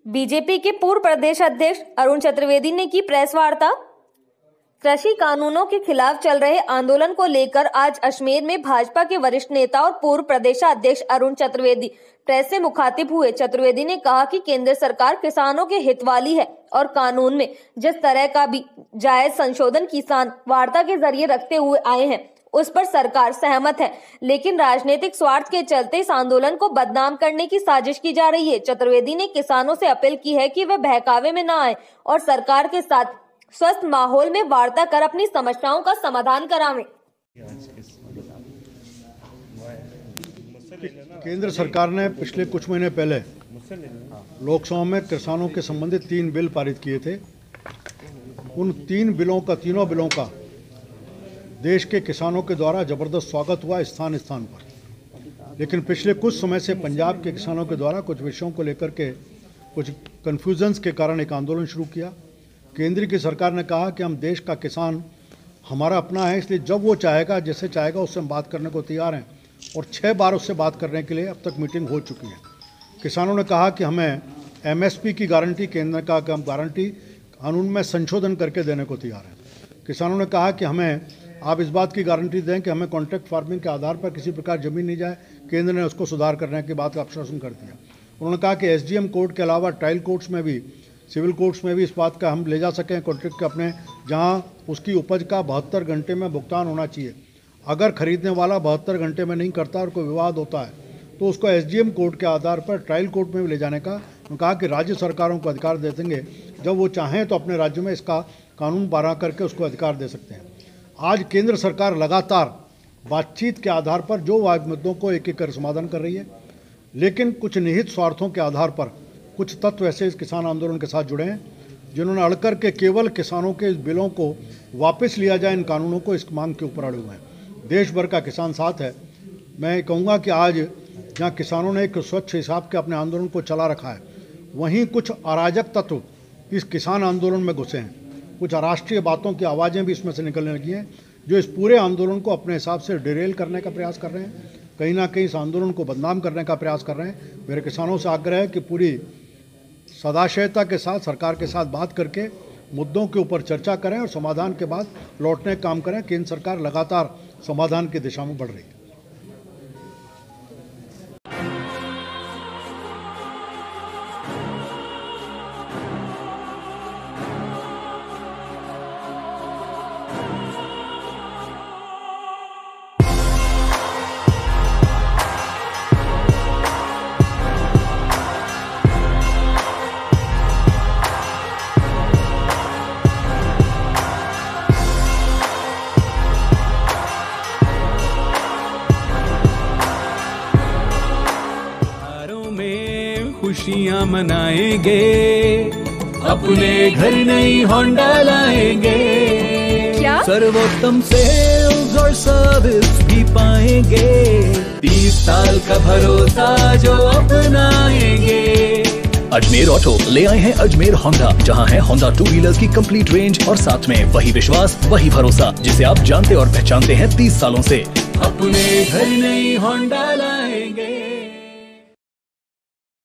BJP के पूर्व प्रदेश अध्यक्ष अरुण चतुर्वेदी ने की प्रेस वार्ता। कृषि कानूनों के खिलाफ चल रहे आंदोलन को लेकर आज अजमेर में भाजपा के वरिष्ठ नेता और पूर्व प्रदेशाध्यक्ष अरुण चतुर्वेदी प्रेस से मुखातिब हुए। चतुर्वेदी ने कहा कि केंद्र सरकार किसानों के हित वाली है और कानून में जिस तरह का भी जायज संशोधन किसान वार्ता के जरिए रखते हुए आए हैं उस पर सरकार सहमत है, लेकिन राजनीतिक स्वार्थ के चलते इस आंदोलन को बदनाम करने की साजिश की जा रही है। चतुर्वेदी ने किसानों से अपील की है कि वे बहकावे में न आए और सरकार के साथ स्वस्थ माहौल में वार्ता कर अपनी समस्याओं का समाधान करावें। केंद्र सरकार ने पिछले कुछ महीने पहले लोकसभा में किसानों के संबंधित 3 बिल पारित किए थे। उन तीनों बिलों का देश के किसानों के द्वारा जबरदस्त स्वागत हुआ स्थान पर, लेकिन पिछले कुछ समय से पंजाब के किसानों के द्वारा कुछ विषयों को लेकर के कुछ कन्फ्यूजन्स के कारण एक आंदोलन शुरू किया। केंद्र की सरकार ने कहा कि हम देश का किसान हमारा अपना है, इसलिए जब वो चाहेगा जैसे चाहेगा उससे हम बात करने को तैयार हैं, और 6 बार उससे बात करने के लिए अब तक मीटिंग हो चुकी है। किसानों ने कहा कि हमें MSP की गारंटी, केंद्र का हम गारंटी कानून में संशोधन करके देने को तैयार है। किसानों ने कहा कि हमें आप इस बात की गारंटी दें कि हमें कॉन्ट्रैक्ट फार्मिंग के आधार पर किसी प्रकार ज़मीन नहीं जाए। केंद्र ने उसको सुधार करने की बात का आश्वासन कर दिया। उन्होंने कहा कि SDM कोर्ट के अलावा ट्रायल कोर्ट्स में भी, सिविल कोर्ट्स में भी इस बात का हम ले जा सकें कॉन्ट्रैक्ट के अपने, जहां उसकी उपज का 72 घंटे में भुगतान होना चाहिए। अगर खरीदने वाला 72 घंटे में नहीं करता और कोई विवाद होता है तो उसको SDM कोर्ट के आधार पर ट्रायल कोर्ट में भी ले जाने का उन्होंने कहा कि राज्य सरकारों को अधिकार दे देंगे, जब वो चाहें तो अपने राज्य में इसका कानून बना करके उसको अधिकार दे सकते हैं। आज केंद्र सरकार लगातार बातचीत के आधार पर जो मुद्दों को एक एक कर समाधान कर रही है, लेकिन कुछ निहित स्वार्थों के आधार पर कुछ तत्व ऐसे इस किसान आंदोलन के साथ जुड़े हैं जिन्होंने अड़कर के केवल किसानों के इस बिलों को वापस लिया जाए, इन कानूनों को, इस मांग के ऊपर अड़े हुए हैं। देश भर का किसान साथ है। मैं कहूँगा कि आज जहाँ किसानों ने एक स्वच्छ हिसाब के अपने आंदोलन को चला रखा है, वहीं कुछ अराजक तत्व इस किसान आंदोलन में घुसे हैं। कुछ अराष्ट्रीय बातों की आवाज़ें भी इसमें से निकलने लगी हैं जो इस पूरे आंदोलन को अपने हिसाब से डिरेल करने का प्रयास कर रहे हैं, कहीं ना कहीं इस आंदोलन को बदनाम करने का प्रयास कर रहे हैं। मेरे किसानों से आग्रह है कि पूरी सदाशयता के साथ सरकार के साथ बात करके मुद्दों के ऊपर चर्चा करें और समाधान के बाद लौटने का काम करें। केंद्र सरकार लगातार समाधान की दिशा में बढ़ रही है। खुशियाँ मनाएंगे, अपने घर नई होंडा लाएंगे। क्या? सर्वोत्तम सेल्स और सर्विस भी पाएंगे, 30 साल का भरोसा जो अपनाएंगे। अजमेर ऑटो ले आए हैं अजमेर होंडा, जहां है होंडा 2 व्हीलर्स की कंप्लीट रेंज और साथ में वही विश्वास, वही भरोसा जिसे आप जानते और पहचानते हैं 30 सालों से। अपने घर नई होंडा लाएंगे।